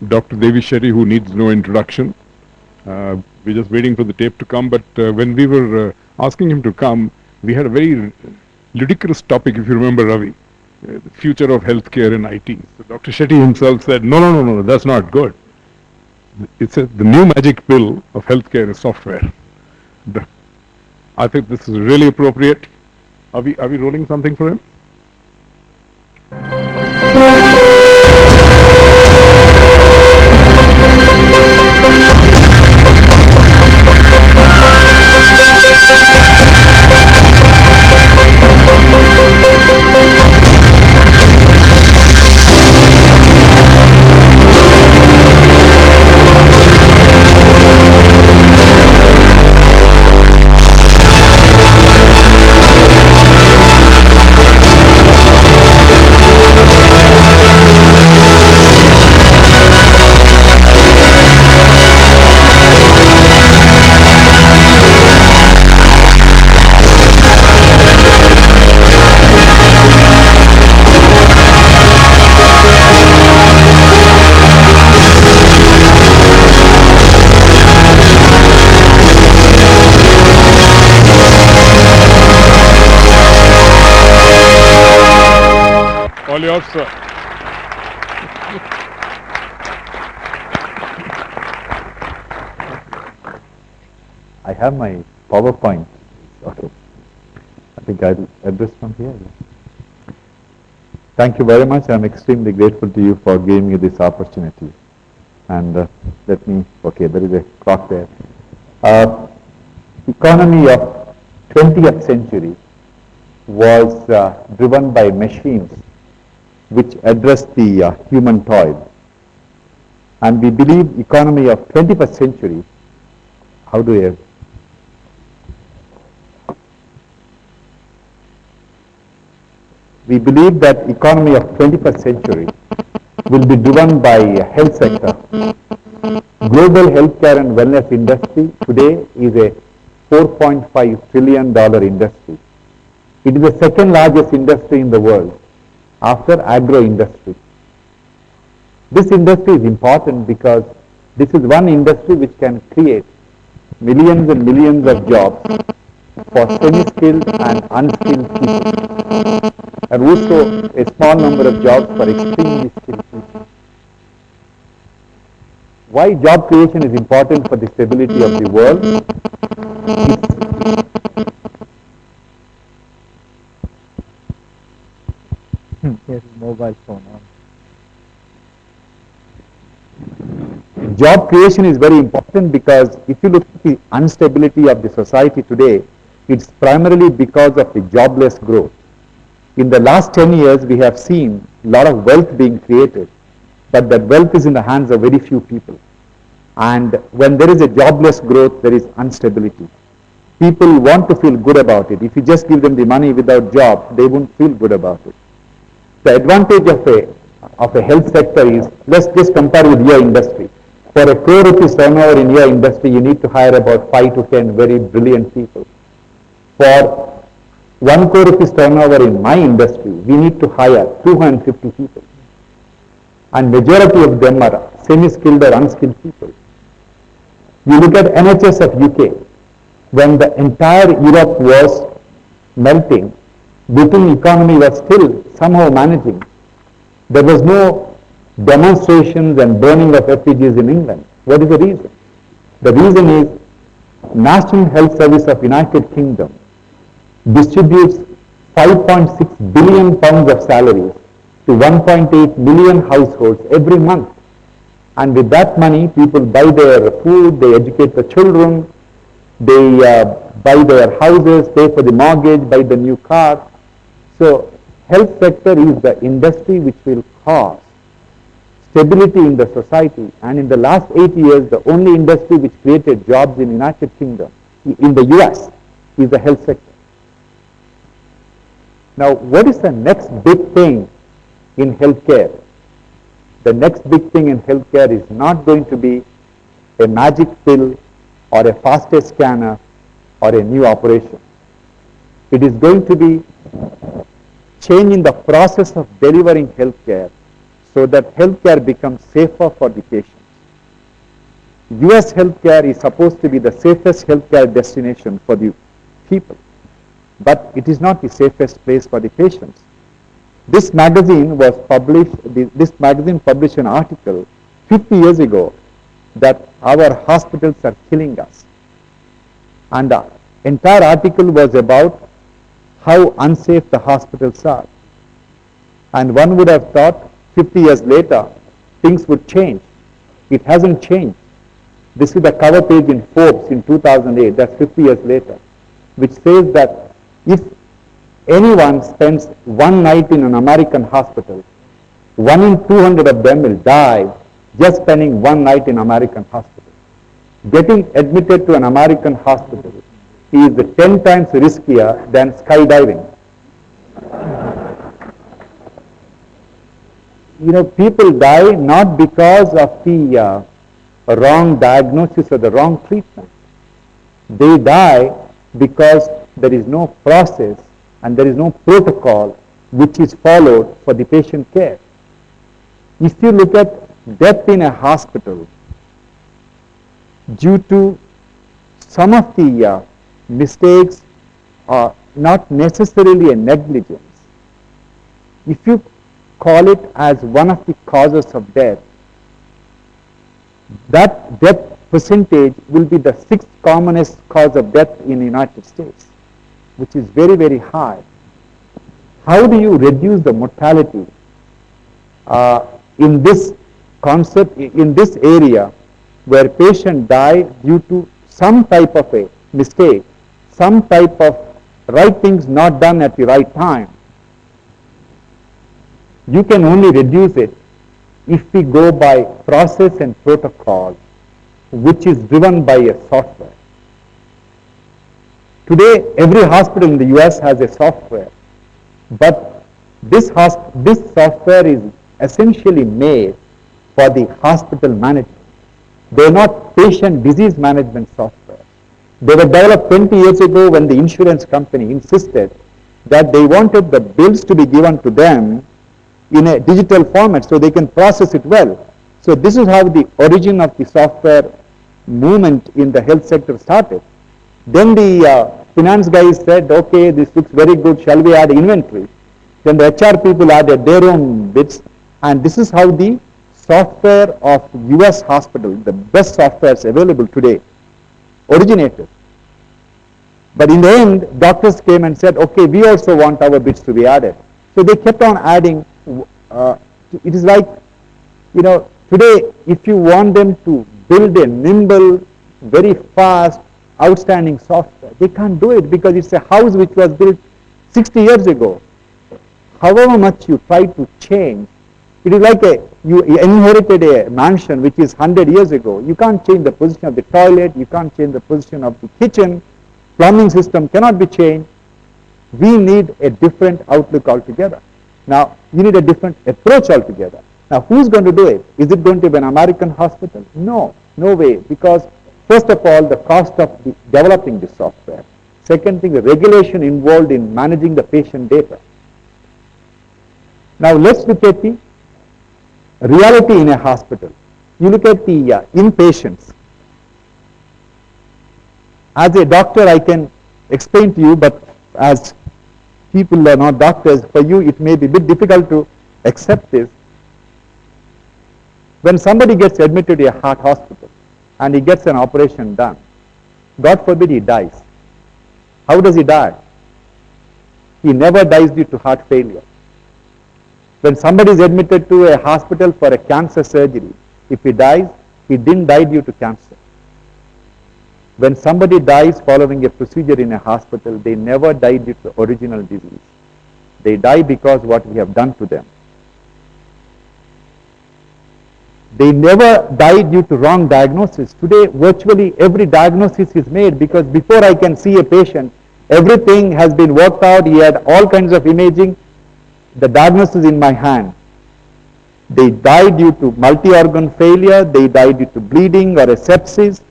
Dr. Devi Shetty, who needs no introduction. We're just waiting for the tape to come, but when we were asking him to come, we had a very ludicrous topic, if you remember, Ravi, the future of healthcare in IT. So Dr. Shetty himself said, no, that's not good. It's the new magic pill of healthcare is software. I think this is really appropriate. Are we rolling something for him? All yours, sir. I have my PowerPoint. Okay. I think I'll address from here. Thank you very much. I'm extremely grateful to you for giving me this opportunity. And let me, okay, there is a clock there. Economy of 20th century was driven by machines which address the human toil. And we believe economy of 21st century, how do you, we believe that economy of 21st century will be driven by health sector. Global healthcare and wellness industry today is a $4.5 trillion industry. It is the second largest industry in the world after agro industry. This industry is important because this is one industry which can create millions and millions of jobs for semi-skilled and unskilled people, and also a small number of jobs for extremely skilled people. Why job creation is important for the stability of the world? Here's mobile phone on. Job creation is very important because if you look at the instability of the society today, it's primarily because of the jobless growth. In the last 10 years, we have seen a lot of wealth being created, but that wealth is in the hands of very few people. And when there is a jobless growth, there is instability. People want to feel good about it. If you just give them the money without job, they won't feel good about it. The advantage of a health sector is, let's just compare with your industry. For a crore rupees turnover in your industry, you need to hire about 5 to 10 very brilliant people. For 1 crore rupees turnover in my industry, we need to hire 250 people. And majority of them are semi-skilled or unskilled people. You look at NHS of UK, when the entire Europe was melting, Britain economy was still somehow managing. There was no demonstrations and burning of refugees in England. What is the reason? The reason is National Health Service of United Kingdom distributes 5.6 billion pounds of salaries to 1.8 million households every month. And with that money, people buy their food, they educate the children, they buy their houses, pay for the mortgage, buy the new car. So health sector is the industry which will cause stability in the society. And in the last 8 years, the only industry which created jobs in United Kingdom, in the US, is the health sector. Now, what is the next big thing in healthcare? The next big thing in healthcare is not going to be a magic pill or a faster scanner or a new operation. It is going to be change in the process of delivering healthcare so that healthcare becomes safer for the patients. US healthcare is supposed to be the safest healthcare destination for the people, but it is not the safest place for the patients. This magazine published an article 50 years ago that our hospitals are killing us. And the entire article was about how unsafe the hospitals are. And one would have thought 50 years later things would change. It hasn't changed. This is the cover page in Forbes in 2008, that's 50 years later, which says that if anyone spends one night in an American hospital, 1 in 200 of them will die just spending one night in American hospital. Getting admitted to an American hospital is 10 times riskier than skydiving. People die not because of the wrong diagnosis or the wrong treatment. They die because there is no process and there is no protocol which is followed for the patient care. If you look at death in a hospital due to some of the mistakes or not necessarily a negligence, if you call it as one of the causes of death, that death percentage will be the 6th commonest cause of death in the United States, which is very, very high. How do you reduce the mortality in this concept, in this area where patients die due to some type of a mistake, some type of right things not done at the right time? You can only reduce it if we go by process and protocol, which is driven by a software. Today, every hospital in the US has a software, but this software is essentially made for the hospital management. They are not patient disease management software. They were developed 20 years ago when the insurance company insisted that they wanted the bills to be given to them in a digital format so they can process it well. So this is how the origin of the software movement in the health sector started. Then the finance guys said, okay, this looks very good, shall we add inventory? Then the HR people added their own bits, and this is how the software of US hospital, the best softwares available today, originated. But in the end, doctors came and said, okay, we also want our bits to be added. So they kept on adding. It is like, today if you want them to build a nimble, very fast, outstanding software, they can't do it because it's a house which was built 60 years ago. However much you try to change, it is like you inherited a mansion which is 100 years ago. You can't change the position of the toilet, you can't change the position of the kitchen, plumbing system cannot be changed. We need a different outlook altogether. Now, you need a different approach altogether. Now, who's going to do it? Is it going to be an American hospital? No, no way, because first of all, the cost of developing the software. Second thing, the regulation involved in managing the patient data. Now, let's look at the reality in a hospital. You look at the inpatients. As a doctor, I can explain to you, but as people are not doctors, for you it may be a bit difficult to accept this. When somebody gets admitted to a heart hospital and he gets an operation done, God forbid he dies. How does he die? He never dies due to heart failure. When somebody is admitted to a hospital for a cancer surgery, if he dies, he didn't die due to cancer. When somebody dies following a procedure in a hospital, they never die due to original disease. They die because what we have done to them. They never die due to wrong diagnosis. Today, virtually every diagnosis is made because before I can see a patient, everything has been worked out. He had all kinds of imaging. The diagnosis in my hand. They die due to multi-organ failure. They die due to bleeding or a sepsis,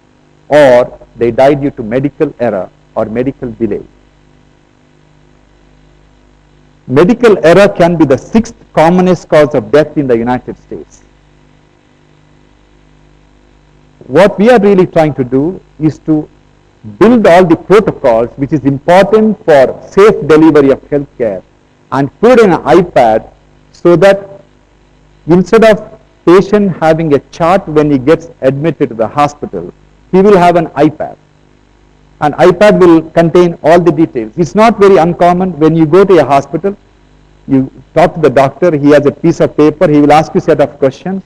or they die due to medical error or medical delay. medical error can be the 6th commonest cause of death in the United States. What we are really trying to do is to build all the protocols which is important for safe delivery of healthcare and put in an iPad so that instead of patient having a chart when he gets admitted to the hospital, he will have an iPad. An iPad will contain all the details. It's not very uncommon when you go to a hospital, you talk to the doctor, he has a piece of paper, he will ask you a set of questions.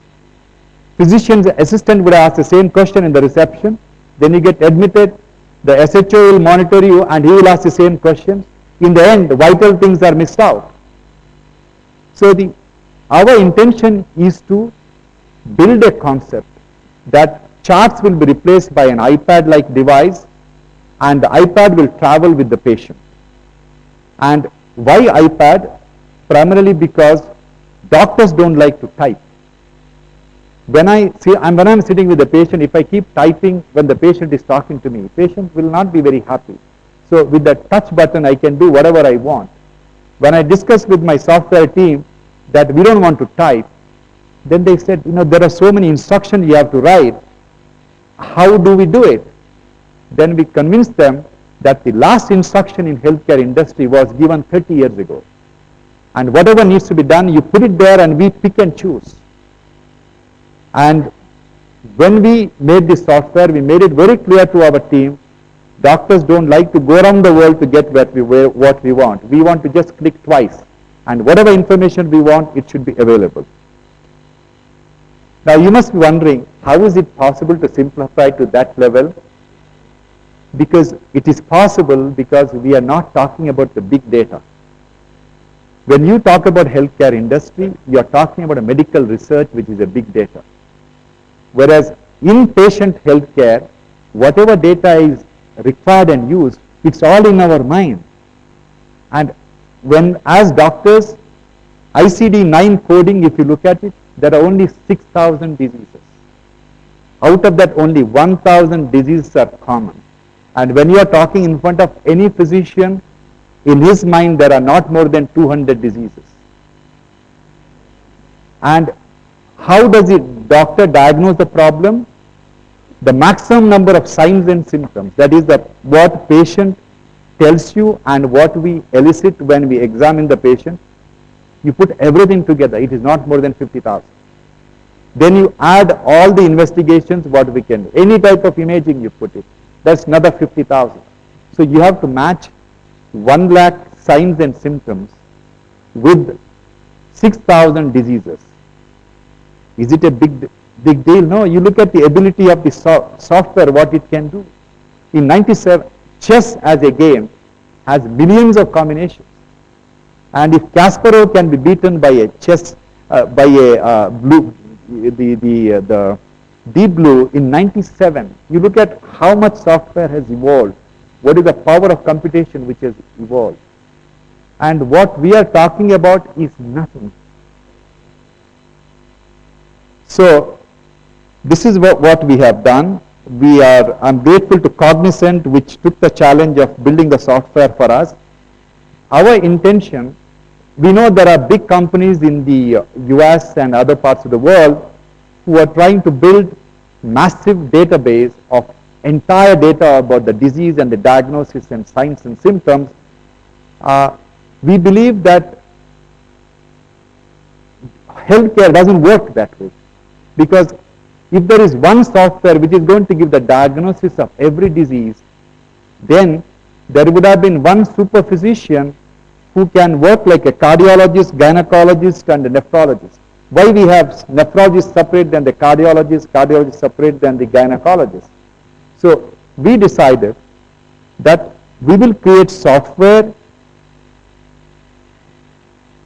Physician's assistant would ask the same question in the reception. Then you get admitted, the SHO will monitor you and he will ask the same questions. In the end, vital things are missed out. So our intention is to build a concept that charts will be replaced by an iPad-like device and the iPad will travel with the patient. And why iPad? Primarily because doctors don't like to type. When I'm sitting with the patient, if I keep typing when the patient is talking to me, patient will not be very happy. So with the touch button, I can do whatever I want. When I discussed with my software team that we don't want to type, then they said, there are so many instructions you have to write. How do we do it? Then we convinced them that the last instruction in healthcare industry was given 30 years ago. And whatever needs to be done, you put it there and we pick and choose. And when we made this software, we made it very clear to our team, doctors don't like to go around the world to get what we want. We want to just click twice. And whatever information we want, it should be available. Now you must be wondering, how is it possible to simplify to that level? Because it is possible because we are not talking about the big data. When you talk about healthcare industry, you are talking about a medical research which is a big data. Whereas in patient healthcare, whatever data is required and used, it's all in our mind. And when as doctors, ICD-9 coding, if you look at it, there are only 6,000 diseases. Out of that, only 1,000 diseases are common. And when you are talking in front of any physician, in his mind there are not more than 200 diseases. And how does the doctor diagnose the problem? The maximum number of signs and symptoms, that is what patient tells you and what we elicit when we examine the patient, you put everything together, it is not more than 50,000. Then you add all the investigations, what we can do. Any type of imaging you put it, that's another 50,000. So you have to match 1 lakh signs and symptoms with 6,000 diseases. Is it a big deal? No, you look at the ability of the software, what it can do. In 97, chess as a game has millions of combinations. And if Kasparov can be beaten by a chess, the Deep Blue in 97, you look at how much software has evolved. What is the power of computation which has evolved? And what we are talking about is nothing. So this is what we have done. I'm grateful to Cognizant, which took the challenge of building the software for us. Our intention, we know there are big companies in the US and other parts of the world who are trying to build massive database of entire data about the disease and the diagnosis and signs and symptoms. We believe that healthcare doesn't work that way, because if there is one software which is going to give the diagnosis of every disease, then there would have been one super physician who can work like a cardiologist, gynecologist and a nephrologist. Why we have nephrologists separate than the cardiologists separate than the gynecologist? So we decided that we will create software.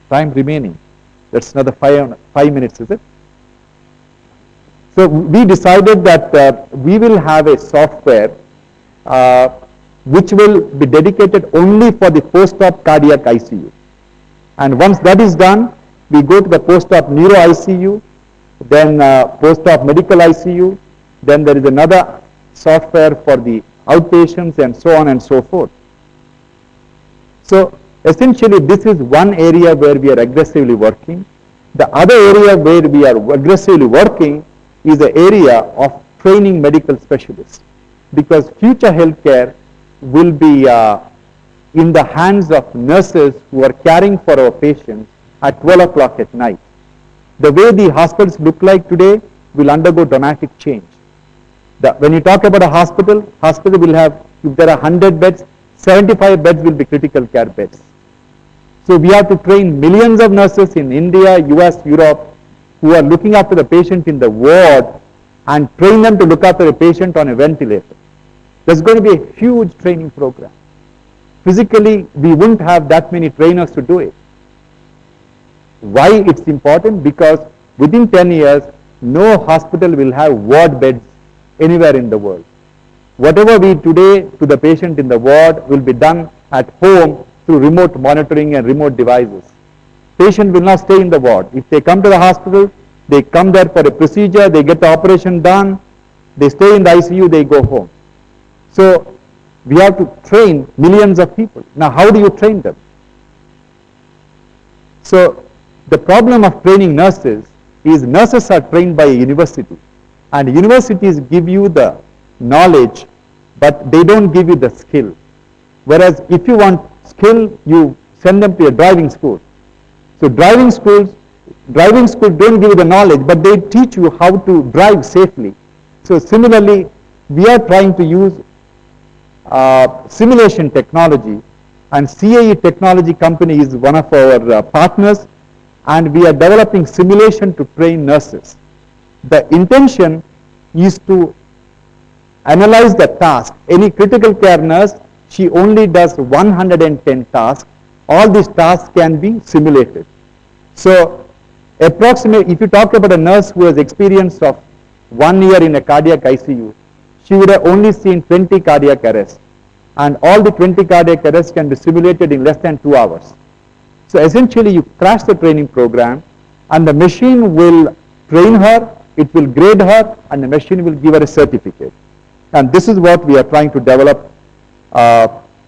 Time remaining. That's another 5 minutes, is it? So we decided that we will have a software which will be dedicated only for the post-op cardiac ICU. And once that is done, we go to the post-op neuro ICU, then post-op medical ICU, then there is another software for the outpatients and so on and so forth. So essentially this is one area where we are aggressively working. The other area where we are aggressively working is the area of training medical specialists, because future healthcare will be in the hands of nurses who are caring for our patients at 12 o'clock at night. The way the hospitals look like today will undergo dramatic change. When you talk about a hospital will have, if there are 100 beds, 75 beds will be critical care beds. So we have to train millions of nurses in India, US, Europe, who are looking after the patient in the ward and train them to look after the patient on a ventilator. There's going to be a huge training program. Physically, we wouldn't have that many trainers to do it. Why it's important? Because within 10 years, no hospital will have ward beds anywhere in the world. Whatever we do today to the patient in the ward will be done at home through remote monitoring and remote devices. Patient will not stay in the ward. If they come to the hospital, they come there for a procedure, they get the operation done, they stay in the ICU, they go home. So we have to train millions of people. Now how do you train them? So the problem of training nurses is nurses are trained by a university, and universities give you the knowledge but they don't give you the skill. Whereas if you want skill, you send them to a driving school. So driving schools don't give you the knowledge, but they teach you how to drive safely. So similarly, we are trying to use simulation technology, and CAE Technology Company is one of our partners, and we are developing simulation to train nurses. The intention is to analyze the task. Any critical care nurse, she only does 110 tasks. All these tasks can be simulated. So approximately, if you talk about a nurse who has experience of 1 year in a cardiac ICU, she would have only seen 20 cardiac arrests. And all the 20 cardiac arrests can be simulated in less than 2 hours. So essentially you crash the training program and the machine will train her, it will grade her, and the machine will give her a certificate. And this is what we are trying to develop.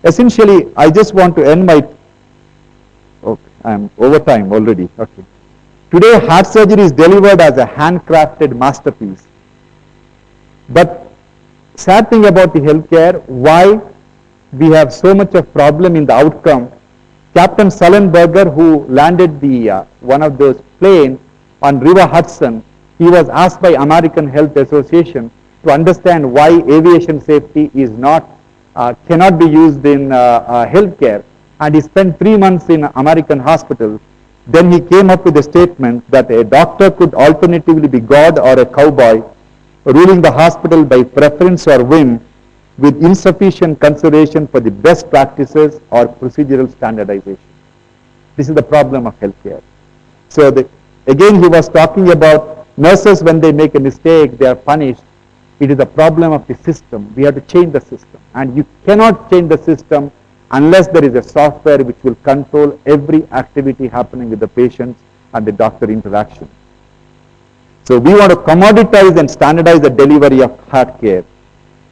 Essentially, I just want to end my, okay, I am over time already. Okay. Today heart surgery is delivered as a handcrafted masterpiece. But sad thing about the healthcare, why we have so much of problem in the outcome. Captain Sullenberger, who landed the one of those planes on River Hudson, he was asked by American Health Association to understand why aviation safety is not cannot be used in healthcare, and he spent 3 months in American hospital. Then he came up with a statement that a doctor could alternatively be God or a cowboy, ruling the hospital by preference or whim, with insufficient consideration for the best practices or procedural standardization. This is the problem of healthcare. So again, he was talking about nurses, when they make a mistake, they are punished. It is a problem of the system. We have to change the system. And you cannot change the system unless there is a software which will control every activity happening with the patients and the doctor interaction. So we want to commoditize and standardize the delivery of heart care,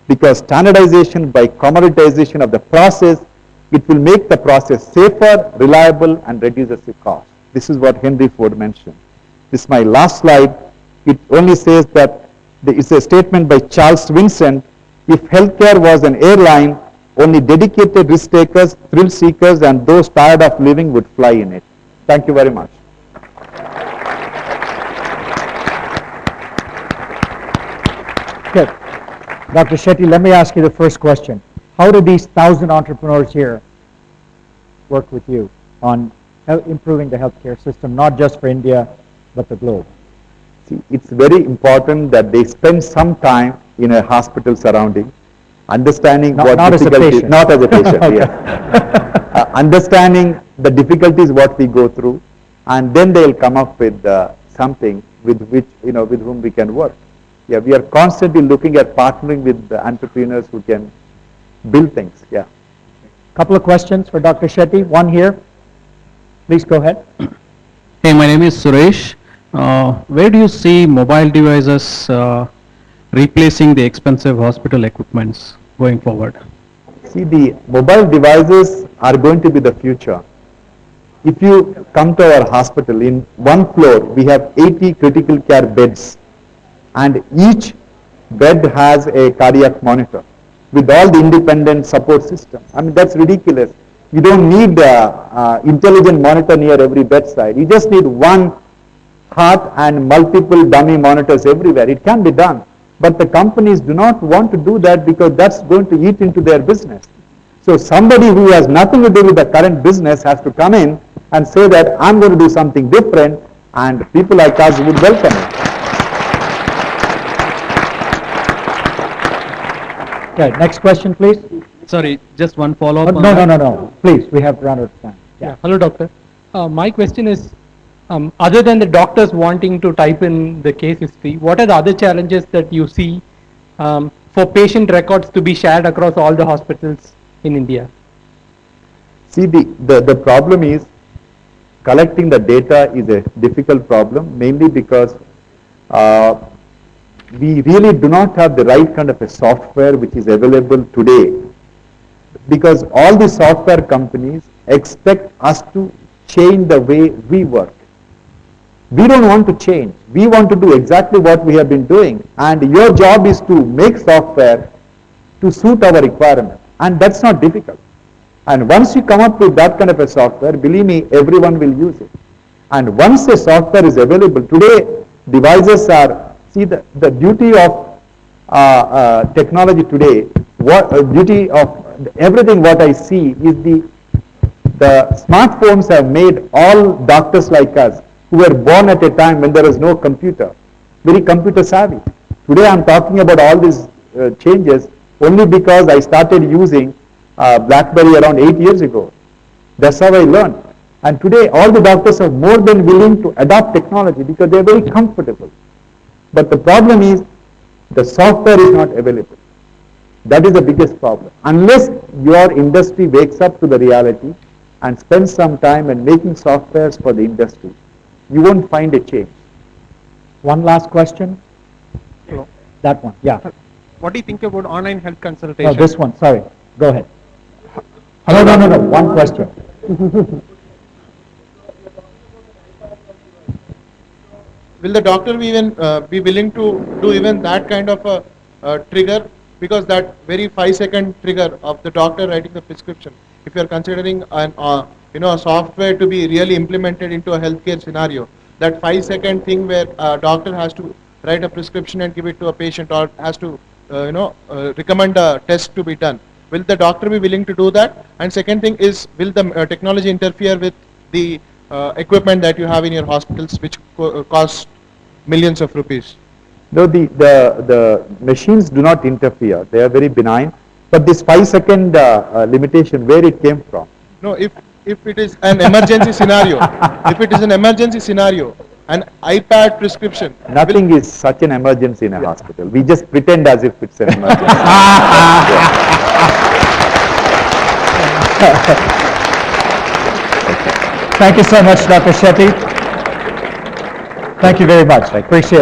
because standardization by commoditization of the process, it will make the process safer, reliable, and reduces the cost. This is what Henry Ford mentioned. This is my last slide. It only says that it's a statement by Charles Vincent: if healthcare was an airline, only dedicated risk takers, thrill seekers, and those tired of living would fly in it. Thank you very much. Good. Dr. Shetty, let me ask you the first question. How do these 1,000 entrepreneurs here work with you on improving the healthcare system, not just for India, but the globe? See, it's very important that they spend some time in a hospital surrounding, understanding not what as a difficulties, patient. not as a patient, Okay. yeah. Understanding the difficulties what we go through, and then they'll come up with something with which, with whom we can work. Yeah, we are constantly looking at partnering with the entrepreneurs who can build things. Yeah. Couple of questions for Dr. Shetty. One here. Please go ahead. Hey, my name is Suresh. Where do you see mobile devices replacing the expensive hospital equipments going forward? See, the mobile devices are going to be the future. if you come to our hospital, in one floor we have 80 critical care beds, and each bed has a cardiac monitor with all the independent support system. I mean, that's ridiculous. You don't need intelligent monitor near every bedside. You just need one heart and multiple dummy monitors everywhere. It can be done. But the companies do not want to do that because that's going to eat into their business. So somebody who has nothing to do with the current business has to come in and say that I'm going to do something different, and people like us would welcome it. Okay, next question, please. Sorry, just one follow-up on No, that. no. Please, we have run out of time. Yeah. Hello, doctor. My question is, other than the doctors wanting to type in the case history, what are the other challenges that you see for patient records to be shared across all the hospitals in India? See, the problem is collecting the data is a difficult problem, mainly because we really do not have the right kind of a software which is available today, because all the software companies expect us to change the way we work. We don't want to change. We want to do exactly what we have been doing, and your job is to make software to suit our requirement, and that's not difficult. And once you come up with that kind of a software, believe me, everyone will use it. And once the software is available, today devices are, see, the beauty of technology today, beauty of everything what I see is the smartphones have made all doctors like us who were born at a time when there was no computer very computer savvy. Today I'm talking about all these changes only because I started using BlackBerry around 8 years ago. That's how I learned. And today all the doctors are more than willing to adopt technology because they are very comfortable. But the problem is the software is not available. That is the biggest problem. Unless your industry wakes up to the reality and spends some time in making softwares for the industry, you won't find a change. One last question. Hello. That one, yeah. What do you think about online health No, consultation? this one, sorry. Go ahead. No. One question. Will the doctor be willing to do even that kind of a trigger? Because that very 5-second trigger of the doctor writing the prescription, if you are considering a software to be really implemented into a healthcare scenario, that 5-second thing where a doctor has to write a prescription and give it to a patient, or has to recommend a test to be done, will the doctor be willing to do that? And second thing is, will the technology interfere with the equipment that you have in your hospitals, which cost millions of rupees? No, the machines do not interfere. They are very benign. But this 5-second limitation, where it came from? No, if it is an emergency scenario, if it is an emergency scenario, an iPad prescription. Nothing is such an emergency in a hospital. We just pretend as if it's an emergency. Thank you so much, Dr. Shetty. Thank you very much. Appreciate it.